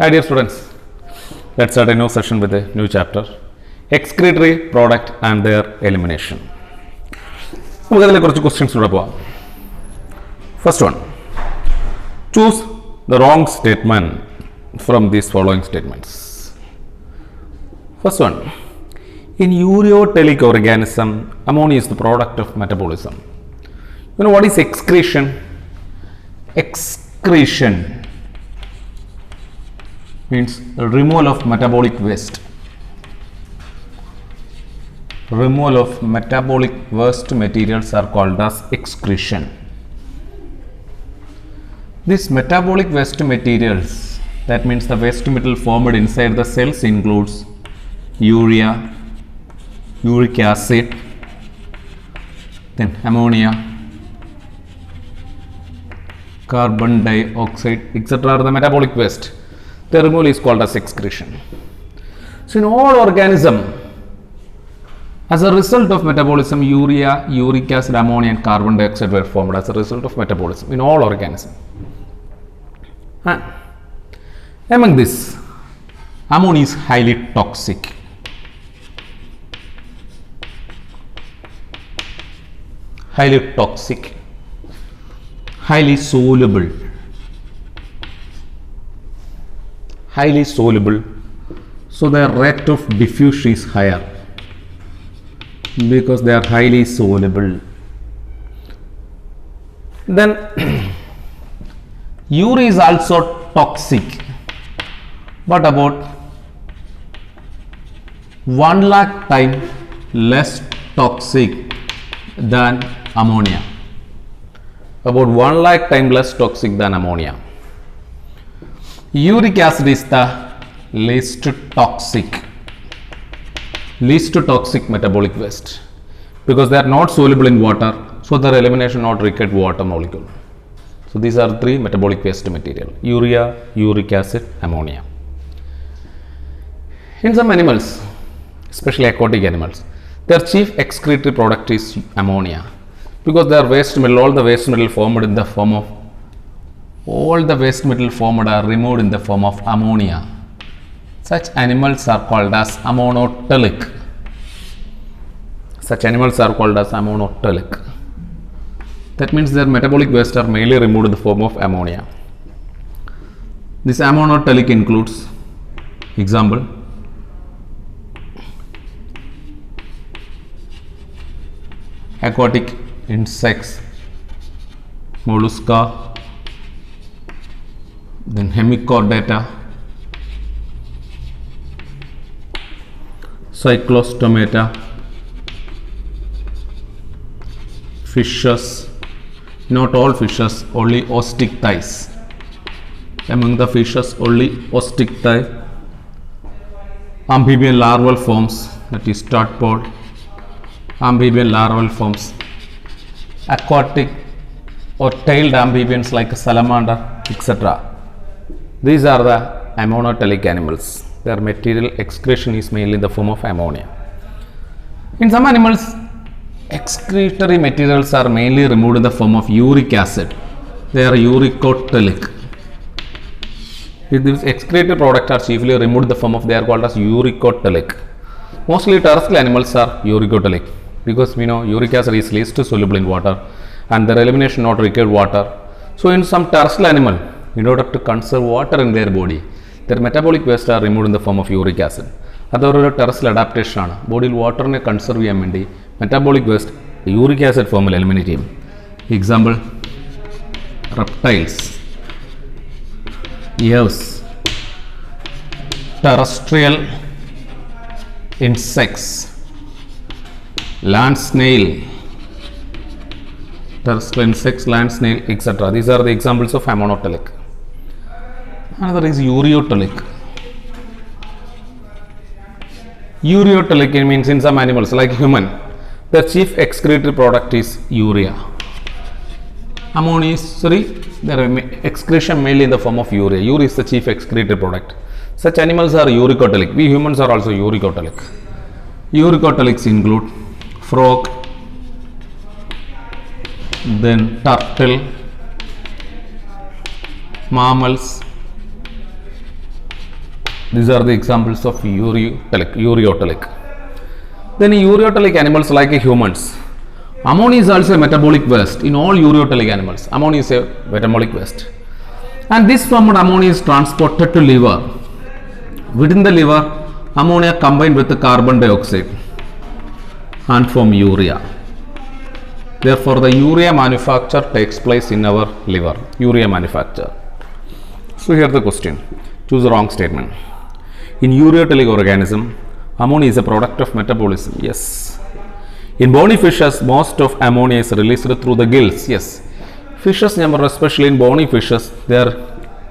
Hi dear students, let's start a new session with a new chapter, excretory product and their elimination. നമുക്ക് അതിലെ കുറച്ച് questions കൂടെ പോവാം. First one, choose the wrong statement from these following statements. First one, in ureotelic organism, ammonia is the product of metabolism. You know what is excretion? Excretion means removal of metabolic waste. Removal of metabolic waste materials are called as excretion. These metabolic waste materials, that means the waste material formed inside the cells, includes urea, uric acid, then ammonia, carbon dioxide, etc. are the metabolic waste. The removal is called as excretion. So in all organism, as a result of metabolism, urea, uric acid, ammonia and carbon dioxide were formed as a result of metabolism in all organisms. And among this, ammonia is highly toxic. Highly toxic, highly soluble, so their rate of diffusion is higher because they are highly soluble. Then urea is also toxic, but about 1 lakh times less toxic than ammonia. About 1 lakh times less toxic than ammonia. Uric acid is the least toxic metabolic waste because they are not soluble in water, so their elimination not required water molecule. So these are three metabolic waste material: urea, uric acid, ammonia. In some animals, especially aquatic animals, their chief excretory product is ammonia because their waste material, all the waste material formed are removed in the form of ammonia. Such animals are called as ammonotelic. That means their metabolic waste are mainly removed in the form of ammonia. This ammonotelic includes, example, aquatic insects, mollusca, then hemichordata, cyclostomata, fishes, not all fishes, only osteichthyes. Among the fishes, only osteichthyes, amphibian larval forms, that is tadpole, amphibian larval forms, aquatic or tailed amphibians like salamander, etc. These are the ammonotelic animals. Their material excretion is mainly in the form of ammonia. In some animals, excretory materials are mainly removed in the form of uric acid. They are uricotelic. If these excretory products are chiefly removed in the form of, they are called as uricotelic. Mostly terrestrial animals are uricotelic because we know uric acid is least soluble in water and their elimination not require water. So in some terrestrial animal, in order to conserve water in their body, their metabolic waste are removed in the form of uric acid. അതൊരു ടെറസിൽ adaptation ആണ്. ബോഡിയിൽ വാട്ടറിനെ conserve ചെയ്യാൻ വേണ്ടി metabolic waste uric acid ഫോമിൽ eliminate ചെയ്യും. Example reptiles, Aves, terrestrial insects, land snail, terrestrial insects, land snail, etc. These are the examples of ammonotelic. Another is ureotelic. Ureotelic means in some animals like human, their chief excretory product is urea. Ammonia is, their excretion mainly in the form of urea. Urea is the chief excretory product. Such animals are uricotelic. We humans are also uricotelic. Uricotelics include frog, then turtle, mammals, These are the examples of ureotelic. Then in ureotelic animals like humans, ammonia is also a metabolic waste. In all ureotelic animals, ammonia is a metabolic waste. And this formed ammonia is transported to liver. Within the liver, ammonia combined with the carbon dioxide and form urea. Therefore, the urea manufacture takes place in our liver. Urea manufacture. So here the question. Choose the wrong statement. In ureotelic organism, ammonia is a product of metabolism. Yes. In bony fishes, most of ammonia is released through the gills. Yes. Fishes, especially in bony fishes, they are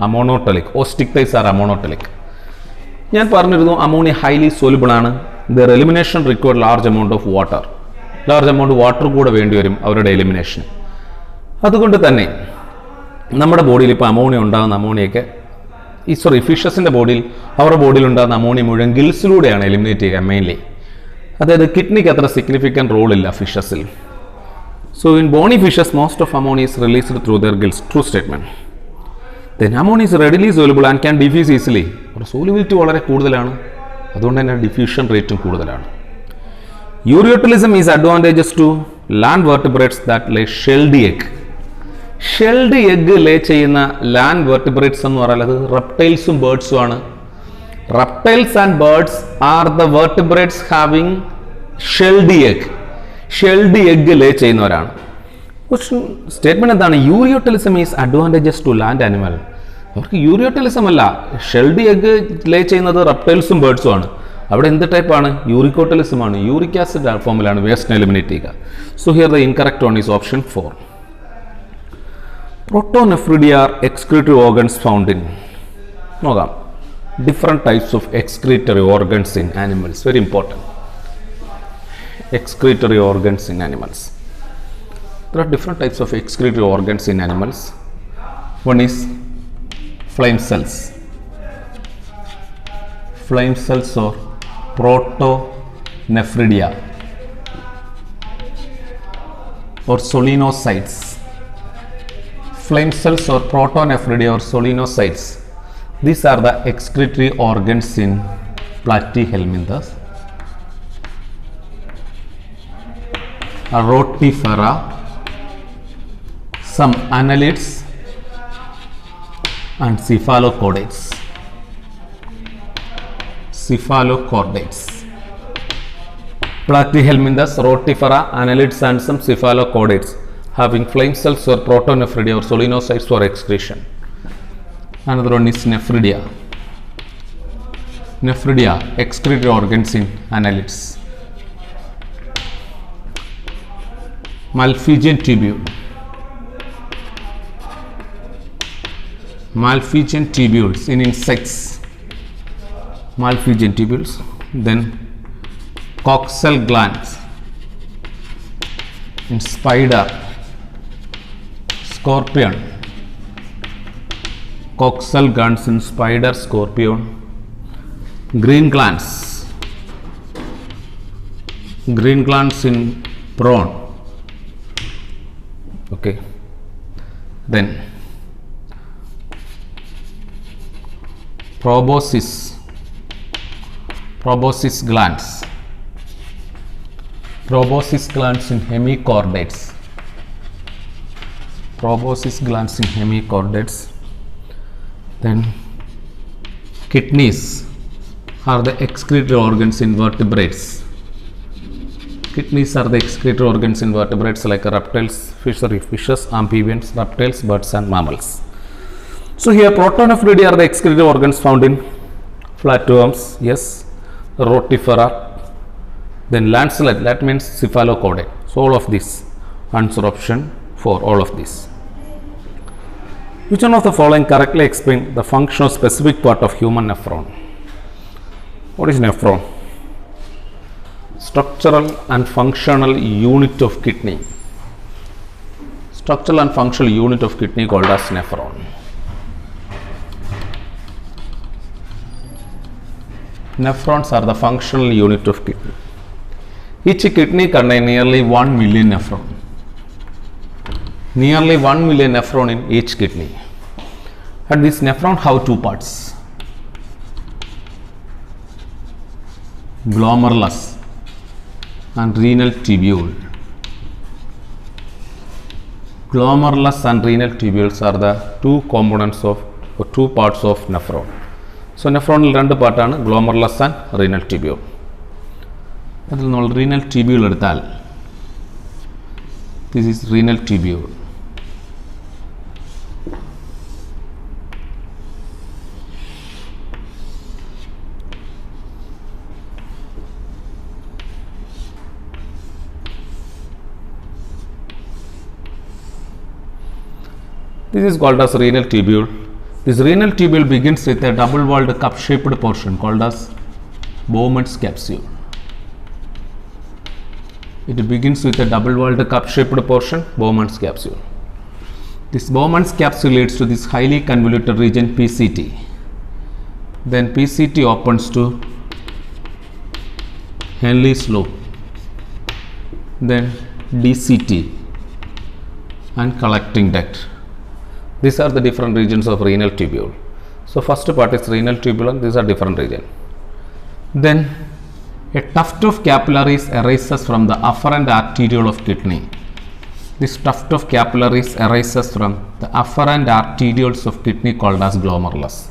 ammonotelic. Osteichthyes are ammonotelic. ഞാൻ പറഞ്ഞിരുന്നു ammonia highly soluble ആണ്. There elimination required large amount of water. Large amount water കൂടെ വേണ്ടി വരും അവരുടെ elimination. അതുകൊണ്ട് തന്നെ നമ്മുടെ ബോഡിയിൽ ഇപ്പോൾ അമോണിയ ഉണ്ടാകുന്ന അമോണിയൊക്കെ ഫിഷസിൻ്റെ ബോഡിയിൽ അവരുടെ ബോഡിയിൽ ഉണ്ടാകുന്ന അമോണിയ മുഴുവൻ ഗിൽസിലൂടെയാണ് എലിമിനേറ്റ് ചെയ്യുക മെയിൻലി. അതായത് കിഡ്നിക്ക് അത്ര സിഗ്നിഫിക്കൻറ്റ് റോളില്ല ഫിഷസിൽ. So in bony fishes most of ammonia is released through their gills. True statement. Then ammonia is readily soluble and can diffuse easily. അവരുടെ സോലുബിലിറ്റി വളരെ കൂടുതലാണ്, അതുകൊണ്ട് തന്നെ ഡിഫ്യൂഷൻ റേറ്റും കൂടുതലാണ്. Uricotelism is advantageous to land vertebrates that lay shelled egg. Shelled egg lay ചെയ്യുന്ന land vertebrates എന്ന് പറയുന്നത് റെപ്റ്റൈൽസും ബേർഡ്സും ആണ്. Reptiles and birds are the vertebrates having shelled egg. Shelled egg lay ചെയ്യുന്നവരാണ്. സ്റ്റേറ്റ്മെന്റ് എന്താണ്? Uricotelism is advantageous to land animal. അവർക്ക് uricotelism അല്ല, shelled egg ലേ ചെയ്യുന്നത് റെപ്റ്റൈൽസും ബേർഡ്സും ആണ്. അവിടെ എന്ത് ടൈപ്പാണ്? യൂറിക്കോട്ടലിസം ആണ്. യൂറിക് ആസിഡ് ഫോമിലാണ് വേസ്റ്റിനെ എലിമിനേറ്റ് ചെയ്യുക. So here the incorrect one is option 4. Protonephridia are excretory organs found in. നോക്കാം. Different types of excretory organs in animals. Very important. Excretory organs in animals. There are different types of excretory organs in animals. One is flame cells. Flame cells or protonephridia or solenocytes. Flame cells or protonephridia or solenocytes. These are the excretory organs in Platyhelminthes, Rotifera, some annelids and cephalochordates. Platyhelminthes, Rotifera, annelids and some cephalochordates having flame cells or protonephridia or solenocytes for excretion. Another one is nephridia. Nephridia, excretory organs in annelids. Malpighian tubule. Malpighian tubules in insects. Malpighian tubules. Then coxal glands in spider, scorpion. Coxal glands in spider, scorpion. Green glands in prawn. Okay. Then proboscis glands. Proboscis glands in hemichordates. Proboscis glands in hemichordates. Then kidneys are the excretory organs in vertebrates. Kidneys are the excretory organs in vertebrates like reptiles, fishes, amphibians, reptiles, birds and mammals. So here protonephridia are the excretory organs found in flatworms, yes, Rotifera, then lancelet, that means cephalochordate. So all of this, answer option for all of this. Which one of the following correctly explain the function of specific part of human nephron? What is nephron? Structural and functional unit of kidney. Structural and functional unit of kidney called as nephron. Nephrons are the functional unit of kidney. Each kidney contains nearly 1 million nephron. Nearly 1 million nephron in each kidney. And this nephron have two parts. glomerulus and renal tubule. Glomerulus and renal tubules are the two components of or two parts of nephron. So nephron രണ്ട് പാർട്ടാണ് glomerulus and renal tubule. അതിൽ നമ്മൾ renal tubule എടുത്താൽ this is renal tubule. This is called as renal tubule. This renal tubule begins with a double-walled cup-shaped portion called as Bowman's capsule. It begins with a double-walled cup-shaped portion, Bowman's capsule. This Bowman's capsule leads to this highly convoluted region PCT. Then PCT opens to Henle's loop. Then DCT and collecting duct. These are the different regions of renal tubule. So first part is renal tubule and these are different regions. Then a tuft of capillaries arises from the afferent arteriole of kidney. This tuft of capillaries arises from the afferent arterioles of kidney called as glomerulus.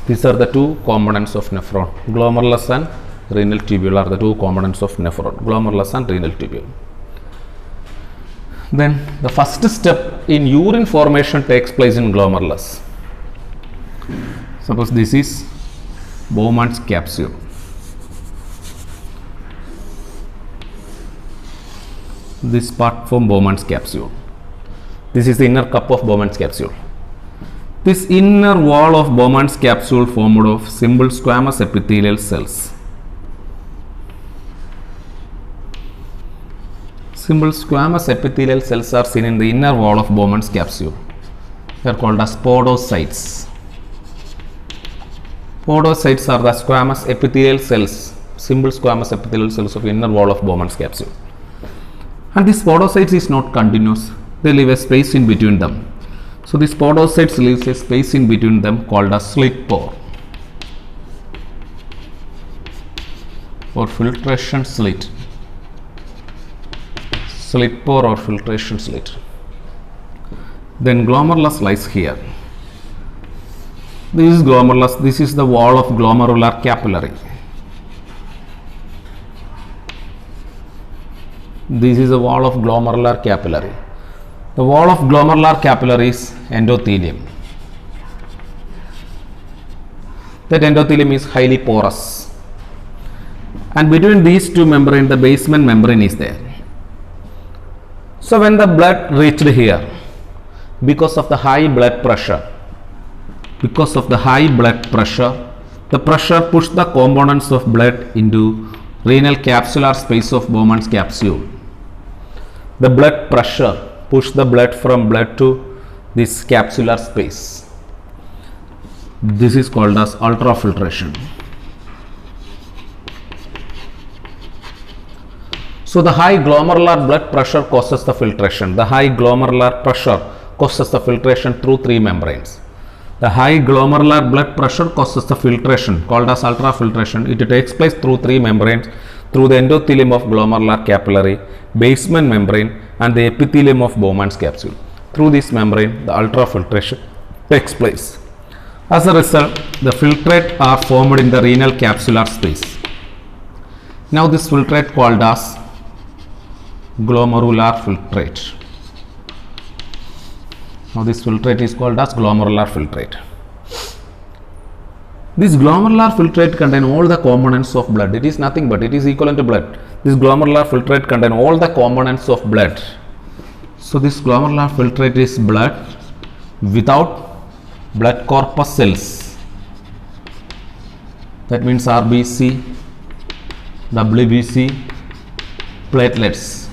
These are the two components of nephron. Glomerulus and renal tubule are the two components of nephron. Glomerulus and renal tubule. Then the first step in urine formation takes place in glomerulus. Suppose this is Bowman's capsule. This part from Bowman's capsule. This is the inner cup of Bowman's capsule. This inner wall of Bowman's capsule formed of simple squamous epithelial cells. Simple squamous epithelial cells are seen in the inner wall of Bowman's capsule. They are called as podocytes. Podocytes are the squamous epithelial cells, simple squamous epithelial cells of inner wall of Bowman's capsule. And this podocytes is not continuous. They leave a space in between them. So this podocytes leaves a space in between them called a slit pore or filtration slit. Slit pore or filtration slit. Then glomerulus lies here. This is glomerulus. This is the wall of glomerular capillary. This is the wall of glomerular capillary. The wall of glomerular capillary is endothelium. That endothelium is highly porous. And between these two membranes, the basement membrane is there. So when the blood reached here, because of the high blood pressure, the pressure pushed the components of blood into renal capsular space of Bowman's capsule. The blood pressure pushed the blood from blood to this capsular space. This is called as ultrafiltration. So the high glomerular blood pressure causes the filtration. The high glomerular pressure causes the filtration through three membranes. The high glomerular blood pressure causes the filtration called as ultrafiltration. It takes place through three membranes, through the endothelium of glomerular capillary, basement membrane and the epithelium of Bowman's capsule. Through this membrane, the ultrafiltration takes place. As a result, the filtrate are formed in the renal capsular space. Now this filtrate called as glomerular filtrate. Now this filtrate is called as glomerular filtrate. This glomerular filtrate contain all the components of blood. It is nothing but it is equivalent to blood. This glomerular filtrate contain all the components of blood. So this glomerular filtrate is blood without blood corpus cells. That means RBC, WBC, platelets.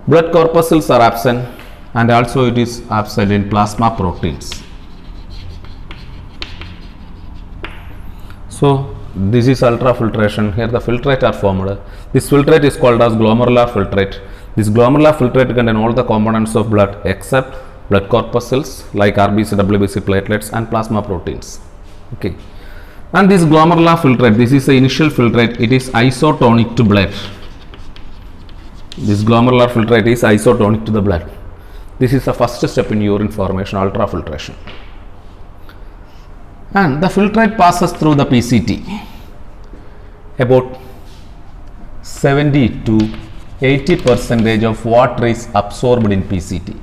Blood corpuscles are absent and also it is absent in plasma proteins. So this is ultrafiltration. Here the filtrate are formed. This filtrate is called as glomerular filtrate. This glomerular filtrate contain all the components of blood except blood corpuscles like RBC, WBC, platelets and plasma proteins. Okay. And this glomerular filtrate, this is the initial filtrate, it is isotonic to blood. This glomerular filtrate is isotonic to the blood. This is the first step in urine formation, ultrafiltration. And the filtrate passes through the PCT. About 70 to 80% of water is absorbed in PCT.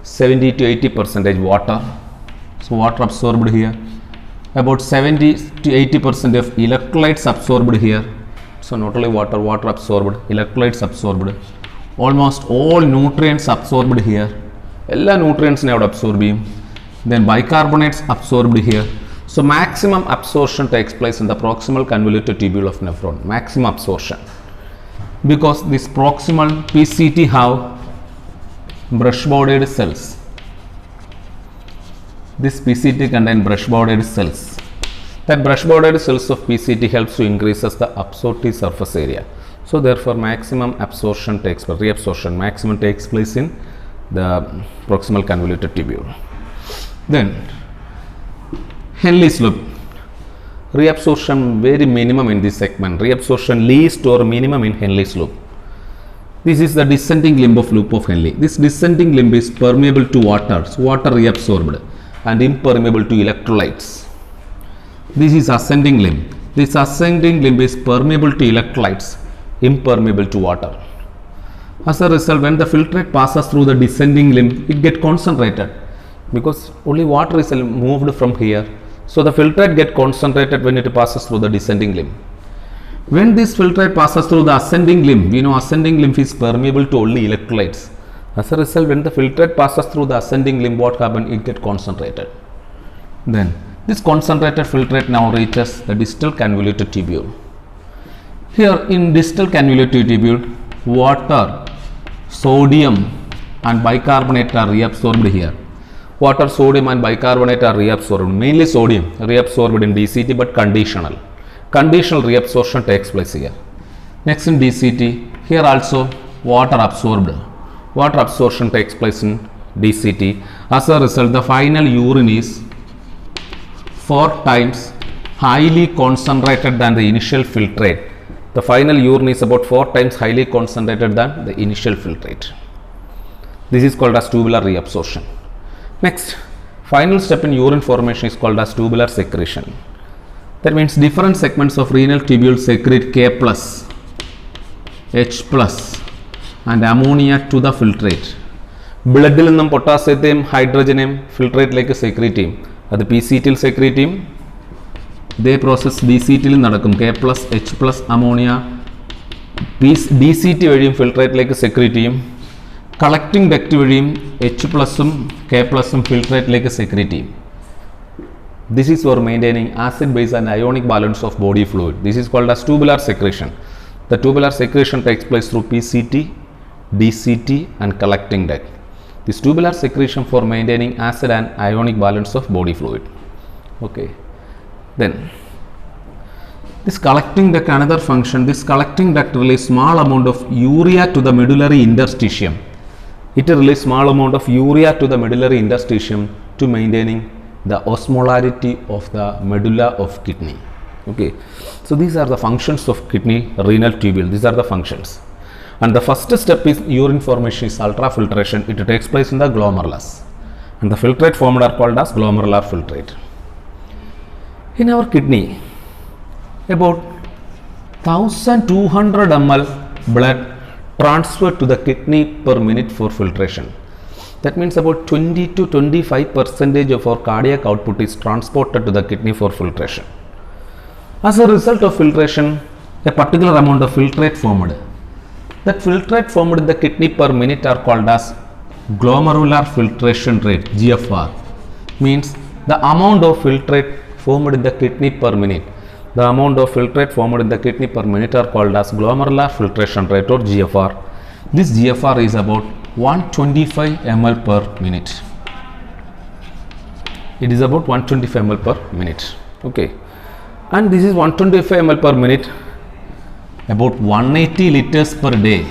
70 to 80% water. So water absorbed here. About 70 to 80% of electrolytes absorbed here. So not only water, water absorbed, electrolytes absorbed. Almost all nutrients absorbed here. All nutrients now absorbed. Then bicarbonates absorbed here. So maximum absorption takes place in the proximal convoluted tubule of nephron. Maximum absorption. Because this proximal PCT have brush-bordered cells. This PCT contains brush-bordered cells. That brush-bordered cells of PCT helps to increases the absorptive surface area. So therefore maximum absorption takes place, reabsorption maximum takes place in the proximal convoluted tubule. Then Henle's loop, reabsorption very minimum in this segment, reabsorption least or minimum in Henle's loop. This is the descending limb of loop of Henle. This descending limb is permeable to water, so water reabsorbed, and impermeable to electrolytes. This is ascending limb. This ascending limb is permeable to electrolytes, impermeable to water. As a result, when the filtrate passes through the descending limb, it gets concentrated because only water is moved from here. So the filtrate gets concentrated when it passes through the descending limb. When this filtrate passes through the ascending limb, we know ascending limb is permeable to only electrolytes. As a result, when the filtrate passes through the ascending limb, what happens? It gets concentrated. Then this concentrated filtrate now reaches the distal convoluted tubule. Here in distal convoluted tubule, water, sodium and bicarbonate are reabsorbed here. Water, sodium and bicarbonate are reabsorbed. Mainly sodium reabsorbed in DCT, but conditional. Conditional reabsorption takes place here. Next in DCT, here also water absorbed. Water absorption takes place in DCT. As a result, the final urine is 4 times highly concentrated than the initial filtrate. The final urine is about 4 times highly concentrated than the initial filtrate. This is called as tubular reabsorption. Next, final step in urine formation is called as tubular secretion. That means different segments of renal tubules secrete K plus, H plus and ammonia to the filtrate. Blood il ninnum potassium hydrogen filtrate like secrete team. That PCT secrete team. They process DCT നടക്കും K plus, H plus ammonia. DCT വഴിയും filtrate like secrete ചെയ്യും. Collecting duct വഴിയും H plus K plus filtrate like secrete ചെയ്യും. This is for maintaining acid base and ionic balance of body fluid. This is called as tubular secretion. The tubular secretion takes place through PCT, DCT and collecting duct. This tubular secretion for maintaining acid and ionic balance of body fluid. Okay. Then this collecting duct, another function, this collecting duct releases small amount of urea to the medullary interstitium. It releases small amount of urea to the medullary interstitium to maintaining the osmolarity of the medulla of kidney. Okay, so these are the functions of kidney renal tubule. These are the functions, and the first step is urine formation is ultrafiltration. It takes place in the glomerulus, and the filtrate formed are called as glomerular filtrate. In our kidney, about 1200 ml blood transferred to the kidney per minute for filtration. That means about 20 to 25% of our cardiac output is transported to the kidney for filtration. As a result of filtration, a particular amount of filtrate formed. That filtrate formed in the kidney per minute are called as glomerular filtration rate, GFR. Means the amount of filtrate formed in the kidney per minute. The amount of filtrate formed in the kidney per minute are called as glomerular filtration rate or GFR. This GFR is about 125 ml per minute. It is about 125 ml per minute. Okay, and this is 125 ml per minute, about 180 liters per day.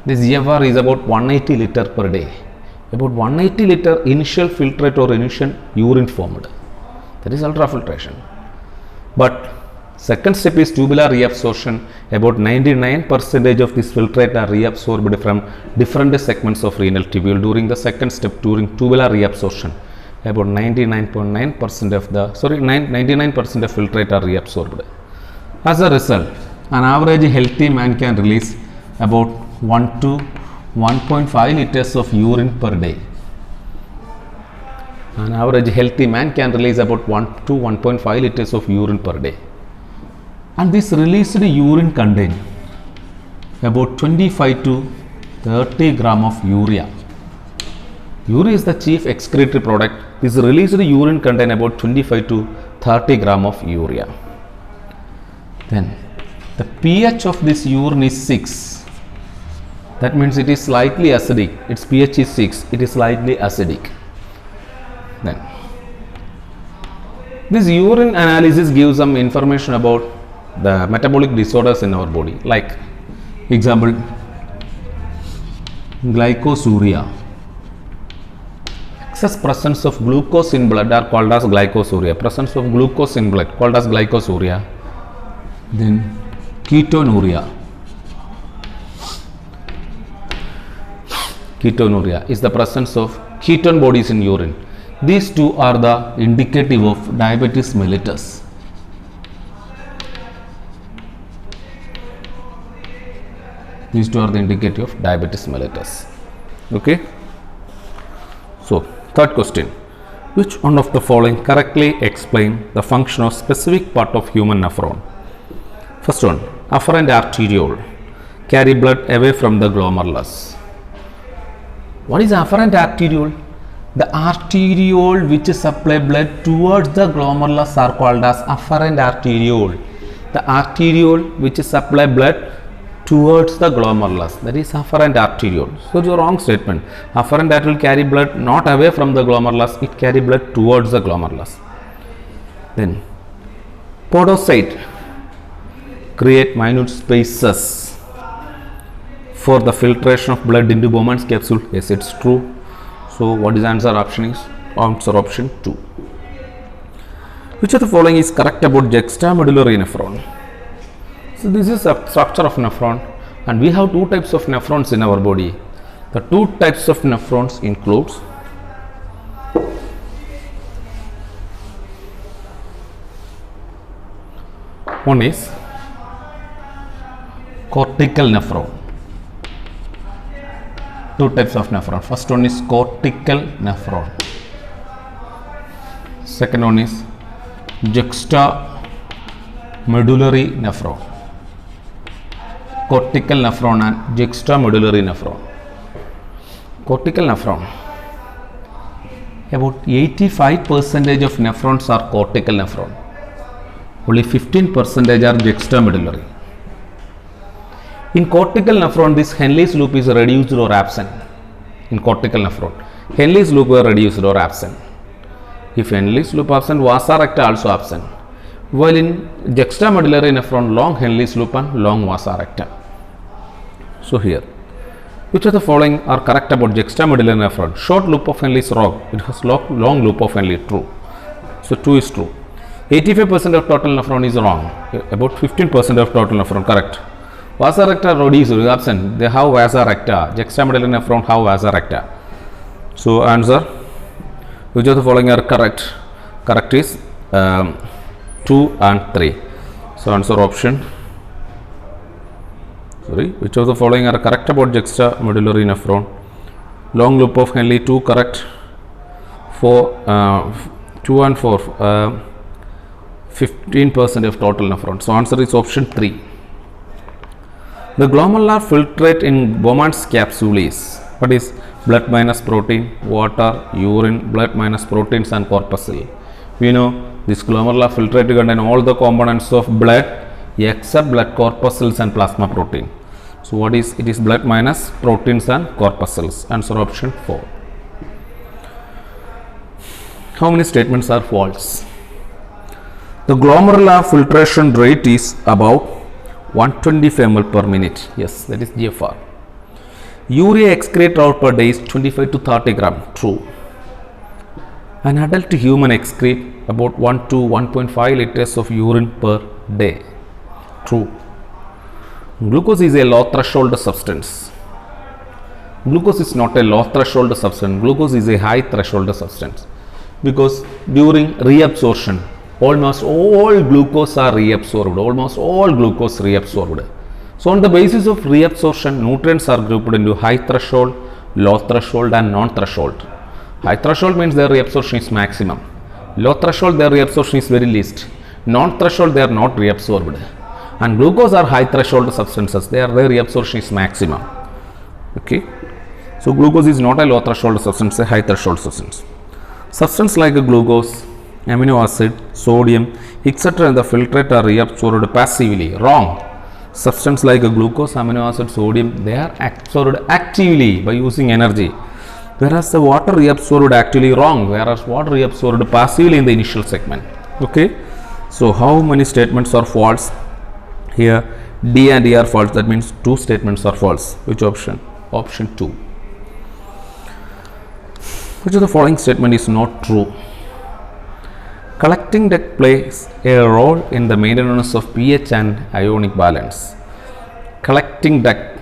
This GFR is about 180 liter per day. About 180 liter initial filtrate or initial urine formed. That is ultrafiltration. But second step is tubular reabsorption. About 99% of this filtrate are reabsorbed from different segments of renal tubule during the second step, during tubular reabsorption. About 99.9% of the 99% of filtrate are reabsorbed. As a result, an average healthy man can release about 1 to 1.5 liters of urine per day. An average healthy man can release about 1 to 1.5 liters of urine per day. And this released urine contains about 25 to 30 gram of urea. Urea is the chief excretory product. This released urine contains about 25 to 30 gram of urea. Then the pH of this urine is 6. That means it is slightly acidic. Its pH is 6. It is slightly acidic. Then this urine analysis gives some information about the metabolic disorders in our body, like example glycosuria. Excess presence of glucose in blood are called as glycosuria. Presence of glucose in blood called as glycosuria. Then ketonuria. Ketonuria is the presence of ketone bodies in urine. These two are the indicative of diabetes mellitus. These two are the indicative of diabetes mellitus. Okay. So, third question. Which one of the following correctly explain the function of specific part of human nephron? First one, afferent arteriole carry blood away from the glomerulus. What is afferent arteriole? The arteriole which supply blood towards the glomerulus are called as afferent arteriole. The arteriole which supply blood towards the glomerulus, that is afferent arteriole. So it's a wrong statement. Afferent arteriole carry blood not away from the glomerulus, it carry blood towards the glomerulus. Then podocyte create minute spaces for the filtration of blood into Bowman's capsule. Yes, it's true. So what is answer option is answer option 2. Which of the following is correct about juxtamedullary nephron? So this is a structure of nephron, and we have two types of nephrons in our body. The two types of nephrons includes one is cortical nephron. Two types of nephron. First one is cortical nephron. Second one is juxtamedullary nephron. Cortical nephron and juxtamedullary nephron. Cortical nephron. About 85% of nephrons are cortical nephron. Only 15% are juxtamedullary. In cortical nephron, this Henle's loop is reduced or absent. In cortical nephron, Henle's loop are reduced or absent. If Henle's loop absent, vasa recta also absent. While in juxtamedullary nephron, long Henle's loop and long vasa recta. So here, which of the following are correct about juxtamedullary nephron? Short loop of Henle's wrong. It has long loop of Henle, true. So 2 is true. 85% of total nephron is wrong. About 15% of total nephron correct. Vasa recta reduced is absent. They have vasa recta. Juxtamedullary nephron have vasa recta. So answer, which of the following are correct? Correct is 2 and 3. So answer option. Which of the following are correct about juxtamedullary nephron? Long loop of Henle, 2 correct. 2 and 4. 15% of total nephron. So answer is option 3. The glomerular filtrate in Bowman's capsule is, what is blood minus protein, water, urine, blood minus proteins and corpuscle. We know this glomerular filtrate contains all the components of blood except blood corpuscles and plasma protein. So what is it? Is blood minus proteins and corpuscles. Answer option 4. How many statements are false? The glomerular filtration rate is about 125 ml per minute. Yes, that is GFR. Urea excrete out per day is 25 to 30 gram. True. An adult human excrete about 1 to 1.5 liters of urine per day. True. Glucose is a low threshold substance. Glucose is not a low threshold substance. Glucose is a high threshold substance, because during reabsorption, almost all glucose are reabsorbed. Almost all glucose reabsorbed. So on the basis of reabsorption, nutrients are grouped into high threshold, low threshold and non-threshold. High threshold means their reabsorption is maximum. Low threshold, their reabsorption is very least. Non-threshold, they are not reabsorbed. And glucose are high threshold substances. Their reabsorption is maximum. Okay. So glucose is not a low threshold substance, a high threshold substance. Substance like glucose, amino acid, sodium, etc. in the filtrate are reabsorbed passively. Wrong. Substance like glucose, amino acid, sodium, they are absorbed actively by using energy. Whereas the water reabsorbed actively. Wrong. Whereas water reabsorbed passively in the initial segment. Okay. So how many statements are false? Here D and E are false. That means 2 statements are false. Which option? Option 2. Which of the following statement is not true? Collecting duct plays a role in the maintenance of pH and ionic balance. Collecting duct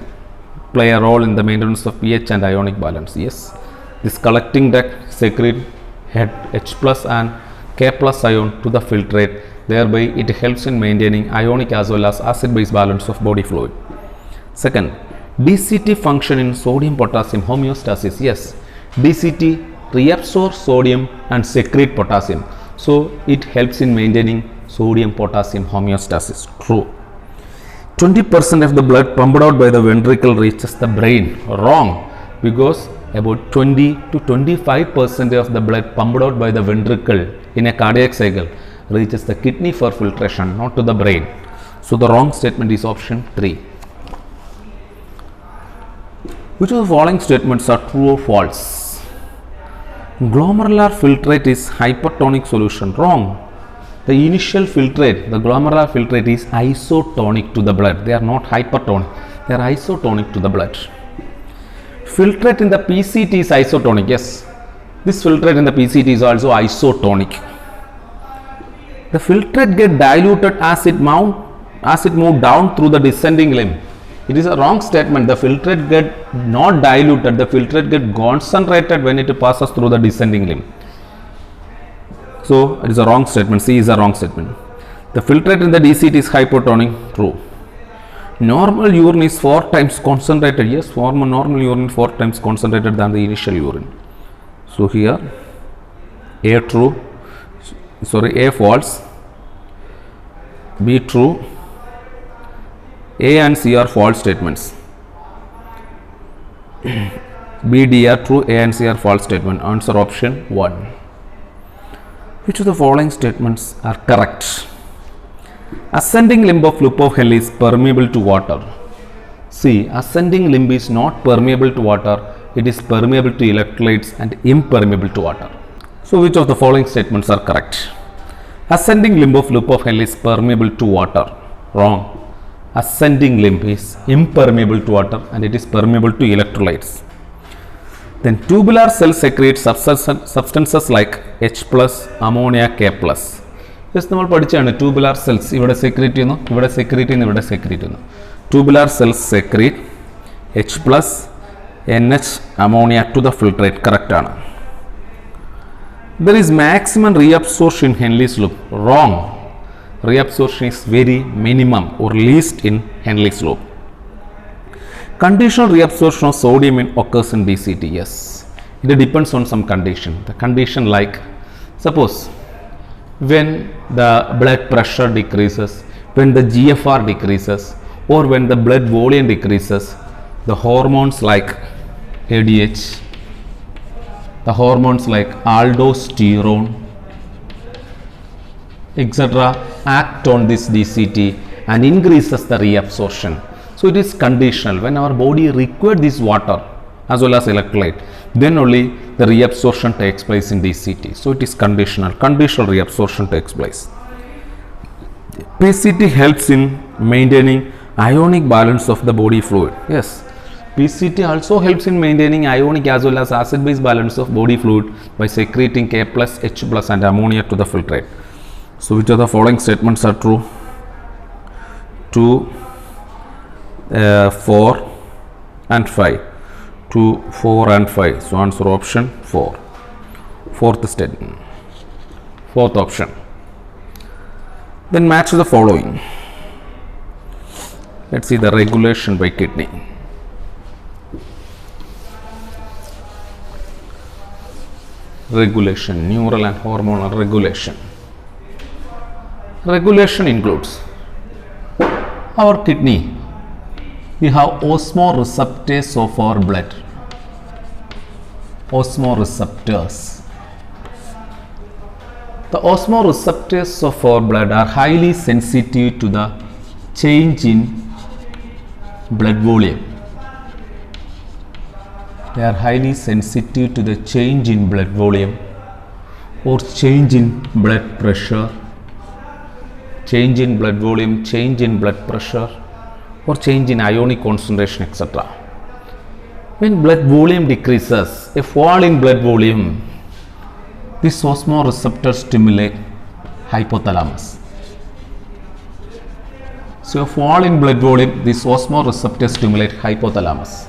play a role in the maintenance of pH and ionic balance. Yes, this collecting duct secrete H plus and K plus ion to the filtrate. Thereby, it helps in maintaining ionic as well as acid-base balance of body fluid. Second, DCT function in sodium-potassium homeostasis. Yes, DCT reabsorbs sodium and secrete potassium. So it helps in maintaining sodium-potassium homeostasis. True. 20% of the blood pumped out by the ventricle reaches the brain. Wrong. Because about 20 to 25% of the blood pumped out by the ventricle in a cardiac cycle reaches the kidney for filtration, not to the brain. So the wrong statement is option 3. Which of the following statements are true or false? Glomerular filtrate is hypertonic solution. Wrong. The initial filtrate, the glomerular filtrate is isotonic to the blood. They are not hypertonic. They are isotonic to the blood. Filtrate in the PCT is isotonic. Yes. This filtrate in the PCT is also isotonic. The filtrate get diluted as it move down through the descending limb. It is a wrong statement. The filtrate get not diluted. The filtrate get concentrated when it passes through the descending limb. So it is a wrong statement. C is a wrong statement. The filtrate in the DCT is hypotonic. True. Normal urine is 4 times concentrated. Yes, normal urine 4 times concentrated than the initial urine. So here A true. Sorry, A false, B true, A and C are false statements. B, D are true, A and C are false statement. Answer option 1. Which of the following statements are correct? Ascending limb of loop of Henle is permeable to water. See, ascending limb is not permeable to water. It is permeable to electrolytes and impermeable to water. So which of the following statements are correct? Ascending limb of loop of Henle is permeable to water. Wrong. Ascending limb is impermeable to water and it is permeable to electrolytes. Then tubular cells secrete substances like H plus, ammonia, K plus. Yes, നമ്മൾ പഠിച്ചാണ് tubular cells ഇവിടെ secrete ചെയ്യുന്നു, ഇവിടെ secrete ചെയ്യുന്നു, ഇവിടെ secrete ചെയ്യുന്നു. Tubular cells secrete H plus, NH, ammonia to the filtrate. Correct ആണ്. There is maximum reabsorption in Henle's loop. Wrong. Reabsorption is very minimum or least in Henle's loop. Conditional reabsorption of sodium occurs in DCT. Yes, it depends on some condition. The condition like, suppose when the blood pressure decreases, when the GFR decreases, or when the blood volume decreases, the hormones like ADH, the hormones like aldosterone, etc. act on this DCT and increases the reabsorption. So it is conditional. When our body requires this water as well as electrolyte, then only the reabsorption takes place in DCT. So it is conditional. Conditional reabsorption takes place. PCT helps in maintaining ionic balance of the body fluid. Yes, PCT also helps in maintaining ionic as well as acid-base balance of body fluid by secreting K plus, H plus and ammonia to the filtrate. So which of the following statements are true? 2, 4 and 5. 2, 4 and 5. So answer option 4. Fourth statement. Fourth option. Then match the following. Let's see the regulation by kidney. Regulation, neural and hormonal regulation. Regulation includes our kidney. We have osmoreceptors of our blood. Osmoreceptors. The osmoreceptors of our blood are highly sensitive to the change in blood volume. They are highly sensitive to the change in blood volume or change in blood pressure, change in blood volume, change in blood pressure or change in ionic concentration, etc. When blood volume decreases, a fall in blood volume, this osmoreceptor stimulate hypothalamus. So a fall in blood volume, this osmoreceptor stimulate hypothalamus.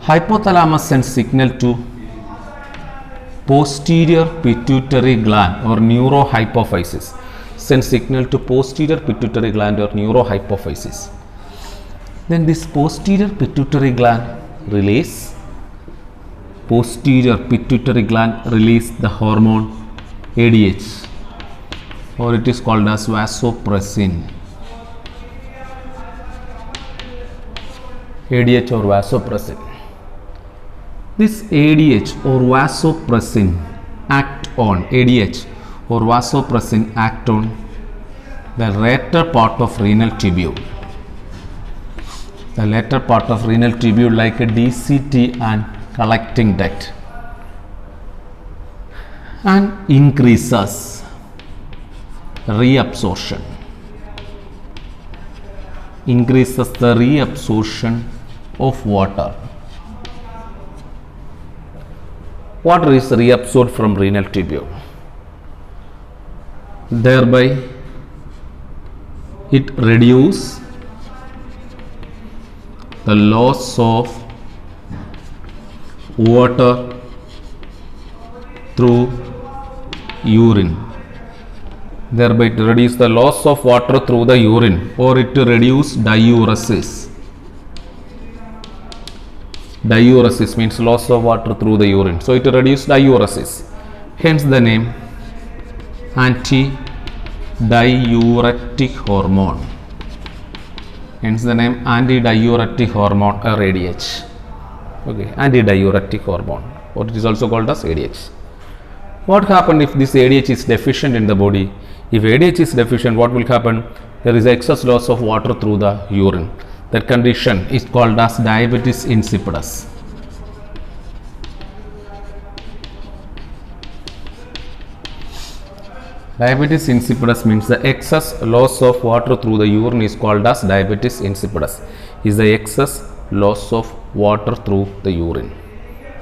Hypothalamus sends signal to posterior pituitary gland or neurohypophysis. Sends signal to posterior pituitary gland or neurohypophysis. Then this posterior pituitary gland release the hormone ADH, or it is called as vasopressin. ADH or vasopressin. This ADH or vasopressin act on the later part of renal tubule. The later part of renal tubule like a DCT and collecting duct, and increases reabsorption. Increases the reabsorption of water. Water is reabsorbed from renal tubule. Thereby, it reduces the loss of water through urine. Thereby, it reduces the loss of water through the urine, or it reduces diuresis. Diuresis means loss of water through the urine. So it reduces diuresis. Hence the name antidiuretic hormone. Hence the name antidiuretic hormone or ADH. Okay, antidiuretic hormone, or it is also called as ADH. What happens if this ADH is deficient in the body? If ADH is deficient, what will happen? There is excess loss of water through the urine. That condition is called as diabetes insipidus. Diabetes insipidus means the excess loss of water through the urine is called as diabetes insipidus. Is the excess loss of water through the urine.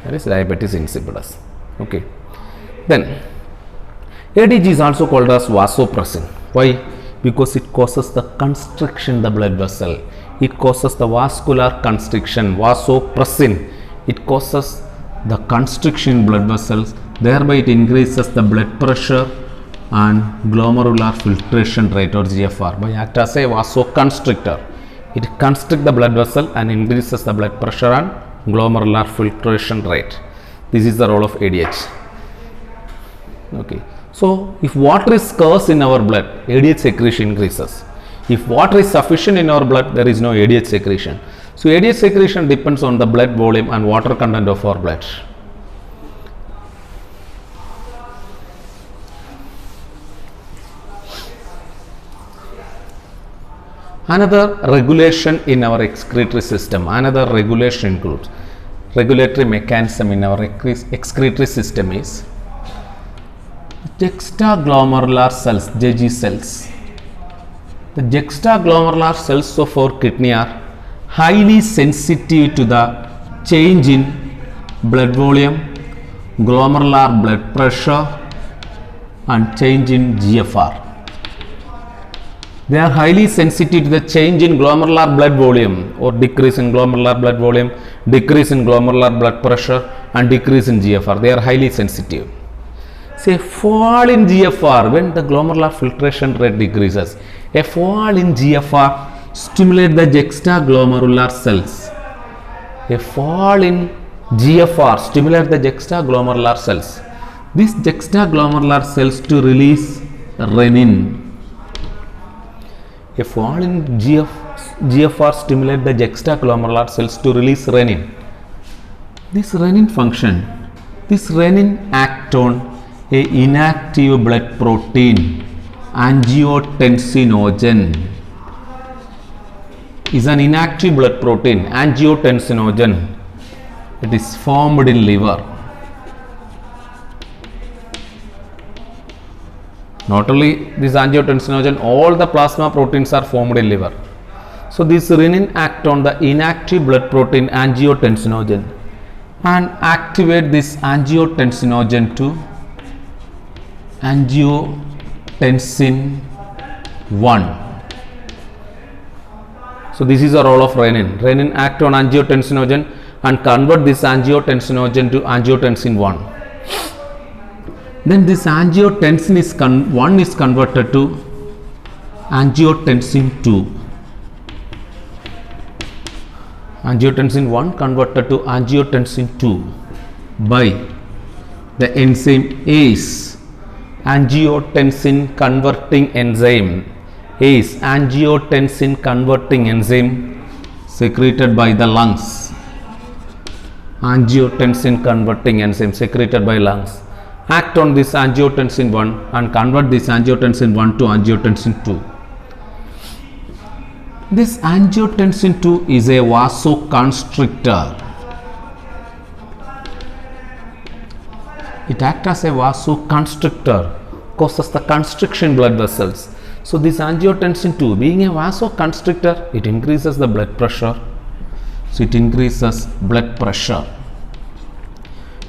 That is diabetes insipidus. Okay. Then ADH is also called as vasopressin. Why? Because it causes the constriction the blood vessel. It causes the vascular constriction. Vasopressin. It causes the constriction in blood vessels. Thereby it increases the blood pressure and glomerular filtration rate or GFR by act as a vasoconstrictor. It constricts the blood vessel and increases the blood pressure and glomerular filtration rate. This is the role of ADH. Okay. So if water is scarce in our blood, ADH secretion increases. If water is sufficient in our blood, there is no ADH secretion. So ADH secretion depends on the blood volume and water content of our blood. Another regulation in our excretory system, another regulation includes regulatory mechanism in our excretory system is juxtaglomerular cells, JG cells. The juxtaglomerular cells of our kidney are highly sensitive to the change in blood volume, glomerular blood pressure and change in GFR. They are highly sensitive to the change in glomerular blood volume or decrease in glomerular blood volume, decrease in glomerular blood pressure and decrease in GFR. They are highly sensitive. Say fall in GFR when the glomerular filtration rate decreases. A fall in GFR stimulates the juxtaglomerular cells. A fall in GFR stimulates the juxtaglomerular cells. These juxtaglomerular cells to release renin. A fall in GFR stimulates the juxtaglomerular cells to release renin. This renin function, this renin act on a inactive blood protein, angiotensinogen, is an inactive blood protein, angiotensinogen. It is formed in liver. Not only this angiotensinogen, all the plasma proteins are formed in liver. So this renin act on the inactive blood protein angiotensinogen and activate this angiotensinogen to angiotensin 1. So this is the role of renin. Renin act on angiotensinogen and convert this angiotensinogen to angiotensin 1. Then this angiotensin is 1 is converted to angiotensin 2. Angiotensin 1 converted to angiotensin 2 by the enzyme ACE, angiotensin converting enzyme. ACE, angiotensin converting enzyme secreted by the lungs. Angiotensin converting enzyme secreted by lungs act on this angiotensin 1 and convert this angiotensin 1 to angiotensin 2. This angiotensin 2 is a vasoconstrictor. It acts as a vasoconstrictor, causes the constriction in blood vessels. So this angiotensin 2 being a vasoconstrictor, it increases the blood pressure. So it increases blood pressure.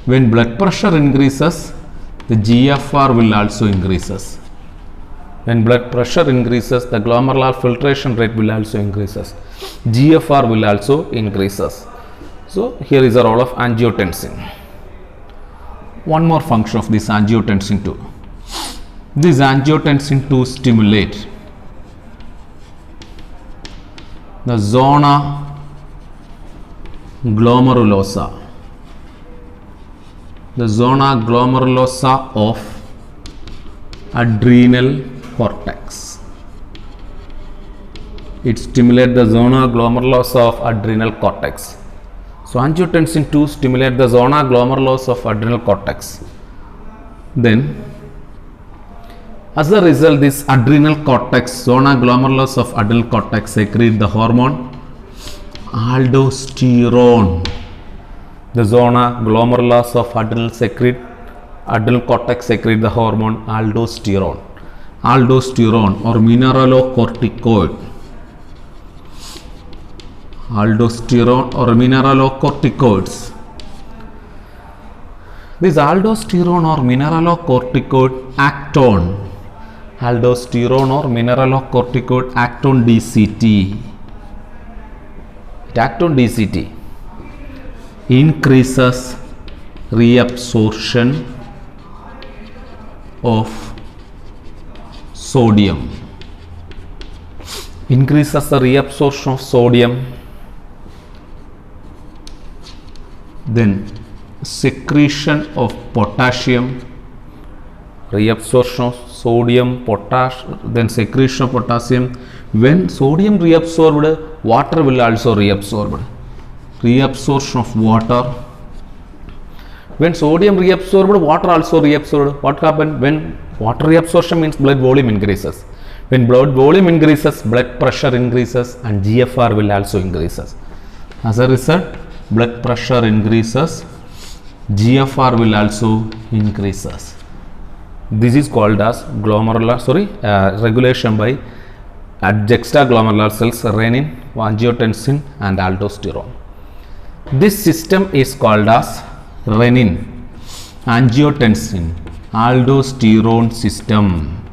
When blood pressure increases, the GFR will also increases. When blood pressure increases, the glomerular filtration rate will also increases. GFR will also increases. So here is the role of angiotensin. One more function of this angiotensin 2. This angiotensin 2 stimulate the zona glomerulosa. The zona glomerulosa of adrenal cortex. It stimulates the zona glomerulosa of adrenal cortex. So angiotensin 2 stimulates the zona glomerulosa of adrenal cortex. Then as a result, this adrenal cortex, zona glomerulosa of adrenal cortex secrete the hormone aldosterone. The zona glomerulus of adrenal cortex secrete the hormone aldosterone. Aldosterone or mineralocorticoid. Aldosterone or mineralocorticoids. This aldosterone or mineralocorticoid act on aldosterone or mineralocorticoid act on DCT. It act on DCT. Increases reabsorption of sodium. Increases the reabsorption of sodium. Then secretion of potassium. Reabsorption of sodium, then secretion of potassium. When sodium reabsorbed, water will also reabsorb. Reabsorption of water. When sodium reabsorbed, water also reabsorbed. What happened? When water reabsorption means blood volume increases. When blood volume increases, blood pressure increases and GFR will also increases. As a result, blood pressure increases, GFR will also increases. This is called as regulation by at juxtaglomerular cells renin, angiotensin and aldosterone. This system is called as renin, angiotensin, aldosterone system.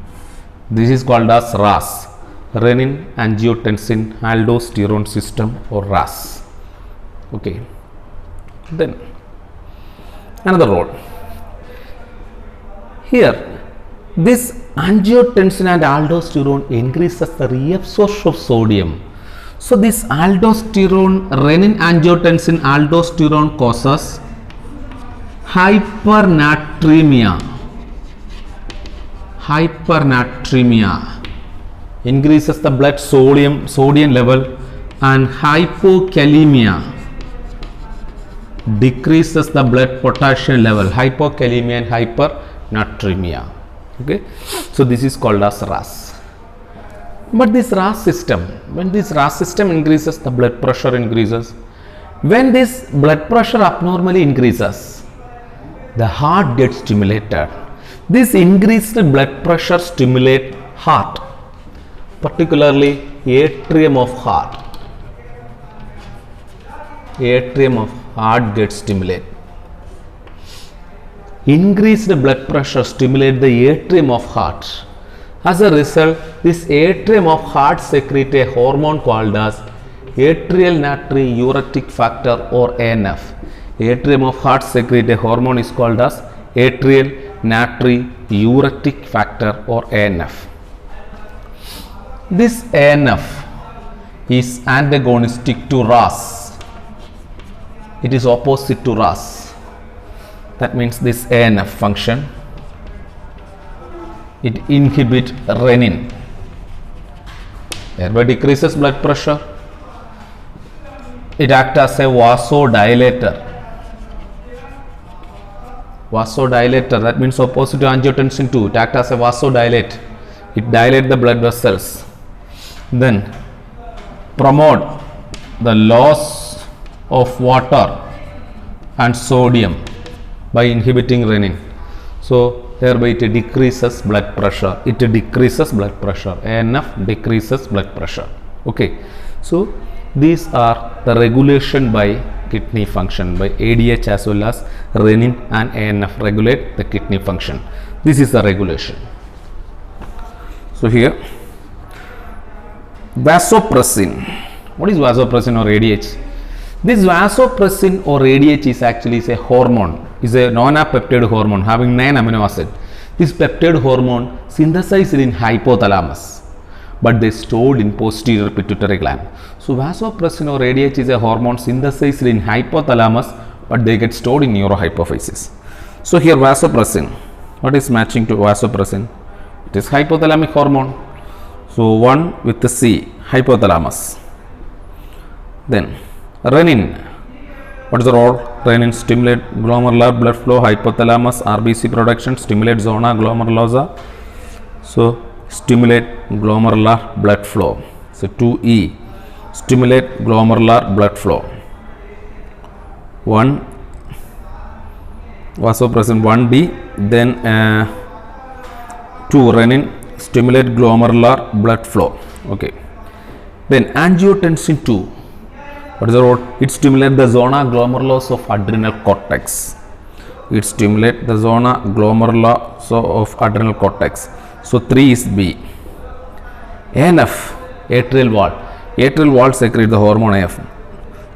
This is called as RAS, renin, angiotensin, aldosterone system, or RAS. Okay. Then another role. Here, this angiotensin and aldosterone increases the reabsorption of sodium. So this aldosterone, renin, angiotensin, aldosterone causes hypernatremia. Hypernatremia increases the blood sodium level, and hypokalemia decreases the blood potassium level. Hypokalemia and hypernatremia. Okay, so this is called as RAS. But this RAS system, when this RAS system increases, the blood pressure increases. When this blood pressure abnormally increases, the heart gets stimulated. This increased blood pressure stimulates heart, particularly atrium of heart. Atrium of heart gets stimulated. Increased blood pressure stimulates the atrium of heart. As a result, this atrium of heart secretes a hormone called as atrial natriuretic factor, or ANF. Atrium of heart secretes a hormone is called as atrial natriuretic factor, or ANF. This ANF is antagonistic to RAS. It is opposite to RAS. That means this ANF function, it inhibits renin, thereby decreases blood pressure. It acts as a vasodilator. Vasodilator, that means opposite to angiotensin 2. It acts as a vasodilator. It dilates the blood vessels. Then promote the loss of water and sodium by inhibiting renin. So thereby it decreases blood pressure. It decreases blood pressure. ANF decreases blood pressure. Okay. So these are the regulation by kidney function, by ADH as well as renin and ANF regulate the kidney function. This is the regulation. So here, vasopressin. What is vasopressin or ADH? This vasopressin or ADH is actually a hormone, is a non-peptide hormone having 9 amino acids. This peptide hormone synthesized in hypothalamus, but they stored in posterior pituitary gland. So vasopressin or ADH is a hormone synthesized in hypothalamus, but they get stored in neurohypophysis. So here vasopressin, what is matching to vasopressin? It is hypothalamic hormone. So 1 with the C, hypothalamus. Then renin, what is the role? Renin stimulate glomerular blood flow, hypothalamus, RBC production, stimulate zona glomerulosa. So stimulate glomerular blood flow. So 2E, stimulate glomerular blood flow. 1 vasopressin 1D, then 2 renin, stimulate glomerular blood flow. Okay. Then angiotensin 2. What is the role? It stimulates the zona glomerulosa of adrenal cortex. It stimulates the zona glomerulosa of adrenal cortex. So 3 is B. ANF, atrial wall. Atrial wall secretes the hormone AF.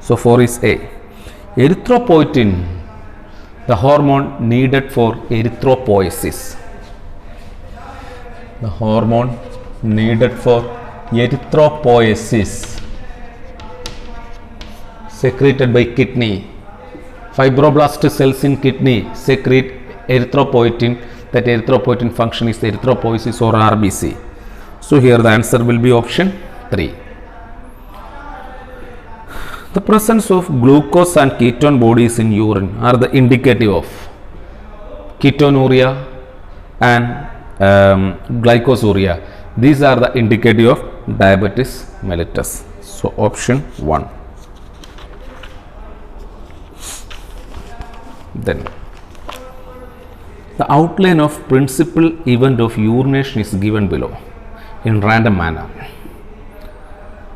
So 4 is A. Erythropoietin, the hormone needed for erythropoiesis. The hormone needed for erythropoiesis, secreted by kidney. Fibroblast cells in kidney secrete erythropoietin. That erythropoietin function is the erythropoiesis or RBC. So here the answer will be option 3. The presence of glucose and ketone bodies in urine are the indicative of ketonuria and glycosuria. These are the indicative of diabetes mellitus. So option 1. Then the outline of principal event of urination is given below in random manner.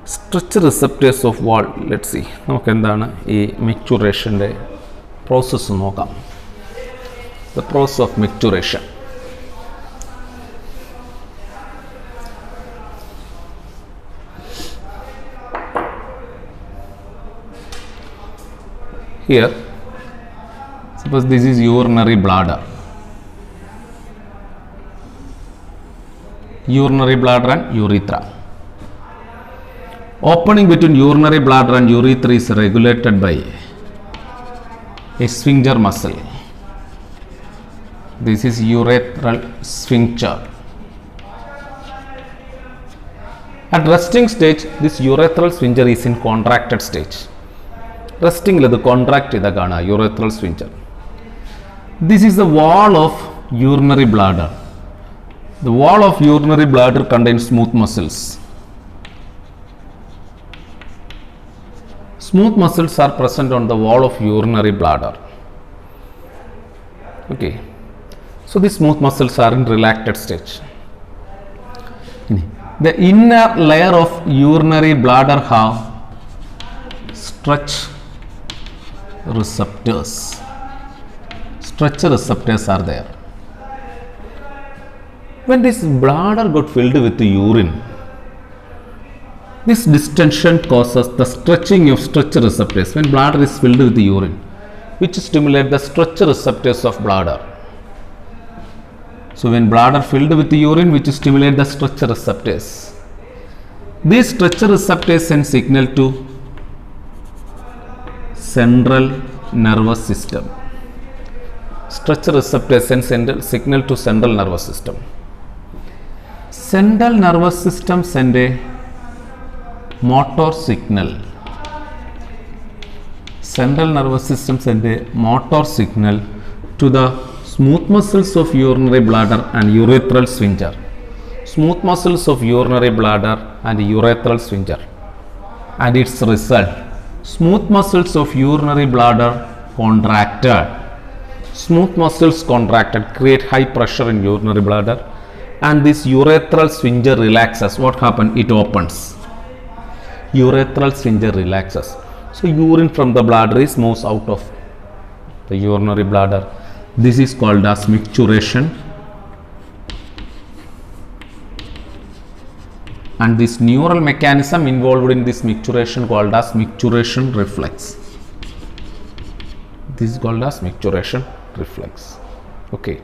Stretch receptors of wall. Let's see. നമുക്ക് എന്താണ് ഈ micturationന്റെ process നോക്കാം. The process of micturation. Here, suppose this is urinary bladder. Urinary bladder and urethra. Opening between urinary bladder and urethra is regulated by a sphincter muscle. This is urethral sphincter. At resting stage, this urethral sphincter is in contracted stage. Resting the contract urethral sphincter. This is the wall of urinary bladder. The wall of urinary bladder contains smooth muscles. Smooth muscles are present on the wall of urinary bladder. Okay. So these smooth muscles are in relaxed stage. The inner layer of urinary bladder have stretch receptors. Stretch receptors are there. When this bladder got filled with urine, this distension causes the stretching of stretch receptors. When bladder is filled with urine, which stimulate the stretch receptors of bladder. So when bladder filled with urine, which stimulate the stretch receptors. These stretch receptors send signal to central nervous system. Stretch receptors send signal to central nervous system. Central nervous system send a motor signal. Central nervous system send a motor signal to the smooth muscles of urinary bladder and urethral sphincter. Smooth muscles of urinary bladder and urethral sphincter. And its result, smooth muscles of urinary bladder contracted. Smooth muscles contracted create high pressure in urinary bladder, and this urethral sphincter relaxes. What happens? It opens. Urethral sphincter relaxes. So urine from the bladder is moves out of the urinary bladder. This is called as micturition. And this neural mechanism involved in this micturition called as micturition reflex. This is called as micturition reflex. Okay.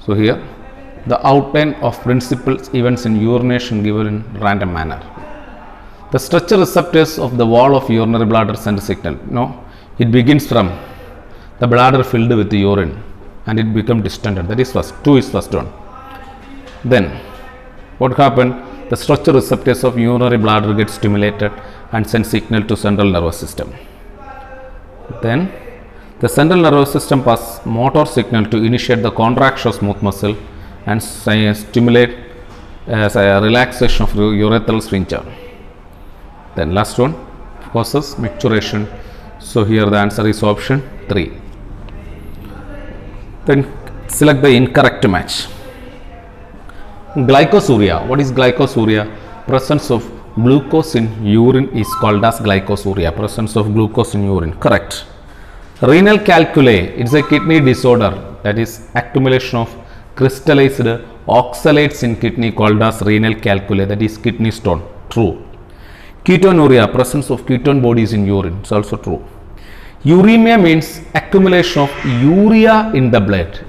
So here the outline of principal events in urination given in random manner. The stretch receptors of the wall of urinary bladder send a signal. No, it begins from the bladder filled with urine and it becomes distended. That is first. 2 is first one. Then what happened? The stretch receptors of urinary bladder get stimulated and send signal to central nervous system. Then the central nervous system pass motor signal to initiate the contraction of smooth muscle and stimulate relaxation of urethral sphincter. Then last one causes micturition. So here the answer is option 3. Then select the incorrect match. Glycosuria. What is glycosuria? Presence of glucose in urine is called as glycosuria. Presence of glucose in urine. Correct. Renal calculi. It's a kidney disorder. That is accumulation of crystallized oxalates in kidney called as renal calculi. That is kidney stone. True. Ketonuria. Presence of ketone bodies in urine. It's also true. Uremia means accumulation of urea in the blood.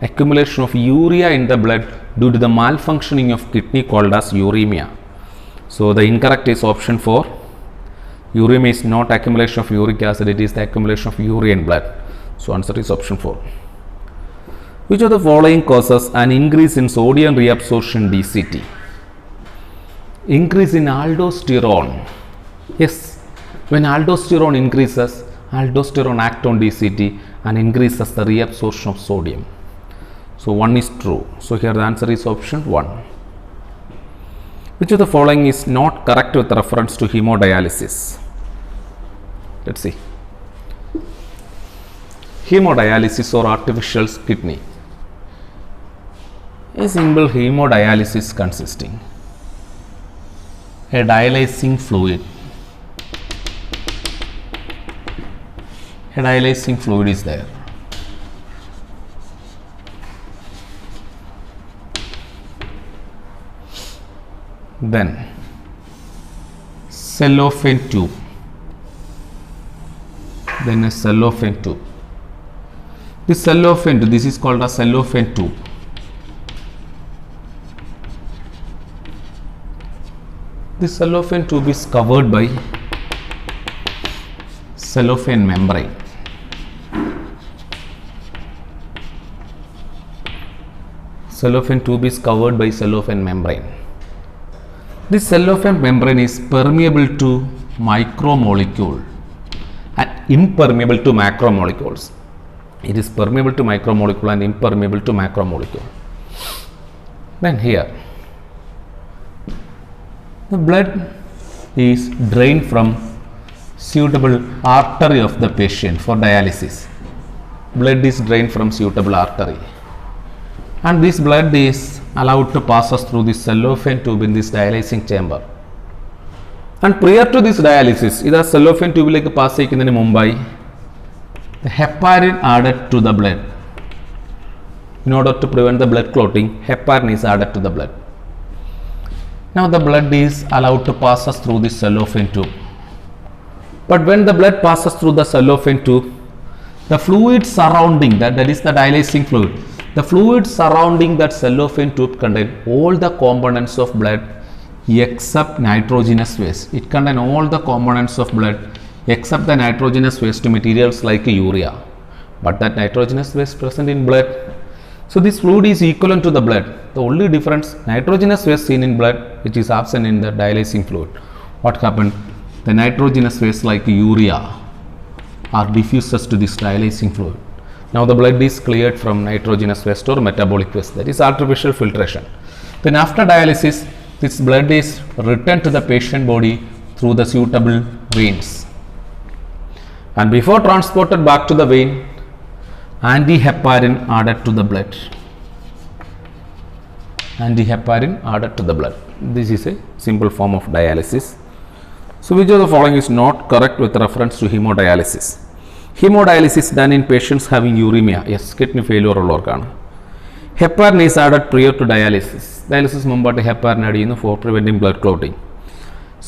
Accumulation of urea in the blood due to the malfunctioning of kidney called as uremia. So the incorrect is option 4. Uremia is not accumulation of uric acid, it is the accumulation of urea in blood. So answer is option 4. Which of the following causes an increase in sodium reabsorption DCT? Increase in aldosterone. Yes, when aldosterone increases, aldosterone acts on DCT and increases the reabsorption of sodium. So 1 is true. So here the answer is option 1. Which of the following is not correct with reference to hemodialysis? Let's see. Hemodialysis or artificial kidney. A simple hemodialysis consisting a dialyzing fluid. A dialyzing fluid is there. Then cellophane tube. Then a cellophane tube. This cellophane tube, this is called a cellophane tube. This cellophane tube is covered by cellophane membrane. Cellophane tube is covered by cellophane membrane. This cellophane membrane is permeable to micromolecule and impermeable to macromolecules. It is permeable to micromolecule and impermeable to macromolecule. Then here, the blood is drained from suitable artery of the patient for dialysis. Blood is drained from suitable artery, and this blood is allowed to pass us through this cellophane tube in this dialyzing chamber. And prior to this dialysis, this cellophane tube like pass cheyyunnadinu mumbai, the heparin added to the blood. In order to prevent the blood clotting, heparin is added to the blood. Now the blood is allowed to pass us through this cellophane tube. But when the blood passes through the cellophane tube, the fluid surrounding that is the dialyzing fluid, the fluid surrounding that cellophane tube contain all the components of blood except nitrogenous waste. It contains all the components of blood except the nitrogenous waste materials like urea. But that nitrogenous waste present in blood. So this fluid is equivalent to the blood. The only difference, nitrogenous waste seen in blood which is absent in the dialyzing fluid. What happened? The nitrogenous waste like urea are diffuses to this dialyzing fluid. Now the blood is cleared from nitrogenous waste or metabolic waste, that is artificial filtration. Then after dialysis, this blood is returned to the patient body through the suitable veins. And before transported back to the vein, antiheparin added to the blood. Antiheparin added to the blood. This is a simple form of dialysis. So which of the following is not correct with reference to hemodialysis? Hemodialysis done in patients having uremia. Yes, kidney failure ഉള്ളവർക്കാണ്. Heparin is added prior to dialysis. Dialysis മുമ്പായിട്ട് heparin add ചെയ്യുന്നു for preventing blood clotting.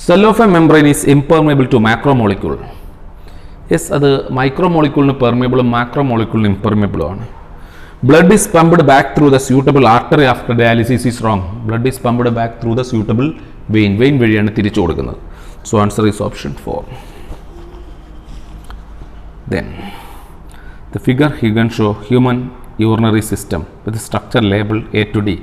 Cellophane membrane is impermeable to macromolecule. Yes, അത് micromolecule permeable, macromolecule impermeable ആണ്. Blood is pumped back through the suitable artery after dialysis is wrong. Blood is pumped back through the suitable vein. Vein വഴിയാണ് തിരിച്ചു കൊടുക്കുന്നത്. So answer is option 4. Then the figure you can show human urinary system with the structure labeled A to D.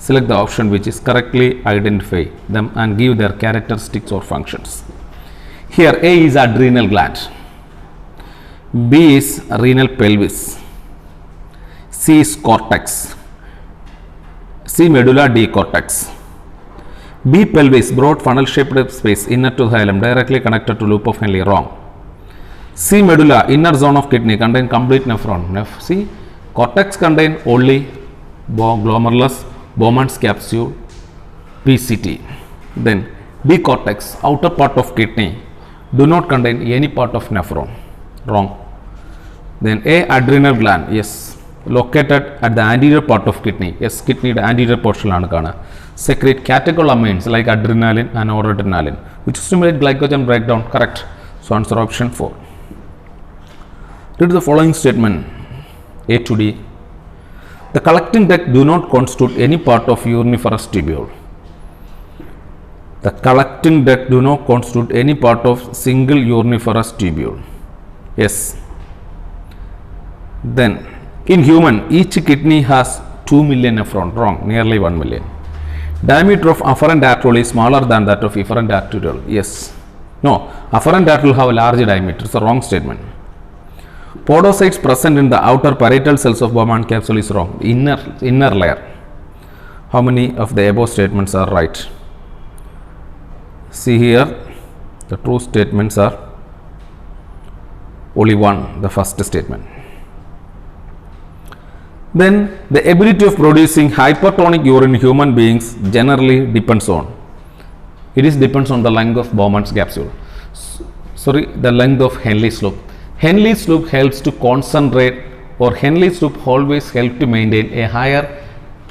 Select the option which is correctly identify them and give their characteristics or functions. Here A is adrenal gland, B is renal pelvis, C is cortex, C medulla, D cortex. B pelvis, broad funnel shaped space inner to the hilum directly connected to loop of Henle, wrong. C medulla, inner zone of kidney contain complete nephron. C cortex contain only glomerulus, Bowman's capsule, PCT. Then B cortex, outer part of kidney, do not contain any part of nephron, wrong. Then A adrenal gland, yes, located at the anterior part of kidney. Yes, kidney anterior portion ആണ് കാണുക. Secrete catecholamines like adrenaline and noradrenaline which stimulate glycogen breakdown, correct. So answer option 4. Read the following statement A to D. The collecting duct do not constitute any part of uriniferous tubule. The collecting duct do not constitute any part of single uriniferous tubule. Yes. Then in human, each kidney has 2 million nephron, wrong, nearly 1 million. Diameter of afferent arteriole is smaller than that of efferent arteriole. Yes. No, afferent arteriole have a large diameter. It's a wrong statement. Podocytes present in the outer parietal cells of Bowman capsule is wrong. Inner layer. How many of the above statements are right? See here, the true statements are only one, the first statement. Then the ability of producing hypertonic urine in human beings generally depends on It is depends on the length of Bowman's capsule. The length of Henle's loop. Henle's loop helps to concentrate, or Henle's loop always help to maintain a higher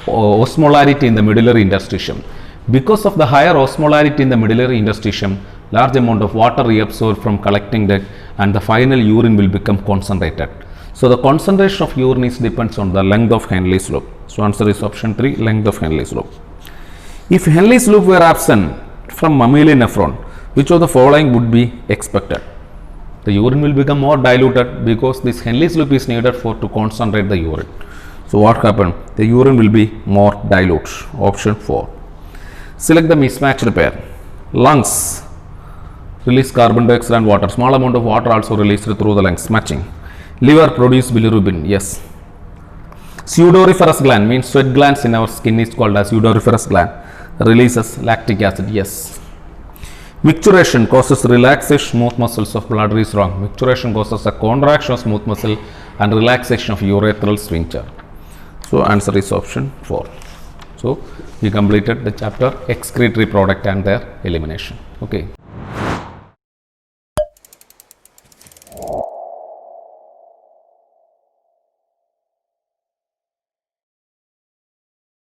osmolarity in the medullary interstitium. Because of the higher osmolarity in the medullary interstitium, large amount of water reabsorbed from collecting duct and the final urine will become concentrated. So the concentration of urine is depends on the length of Henle's loop. So answer is option 3, length of Henle's loop. If Henle's loop were absent from mammalian nephron, which of the following would be expected? The urine will become more diluted because this Henle's loop is needed for to concentrate the urine. So what happened? The urine will be more dilute. Option 4. Select the mismatched pair. Lungs release carbon dioxide and water. Small amount of water also released through the lungs. Matching. Liver produce bilirubin. Yes. Pseudoriferous gland means sweat glands in our skin is called as pseudoriferous gland. Releases lactic acid. Yes. Micturition causes relaxation smooth muscles of bladder is wrong. Micturition causes a contraction of smooth muscle and relaxation of urethral sphincter. So answer is option 4. So we completed the chapter excretory product and their elimination. Okay.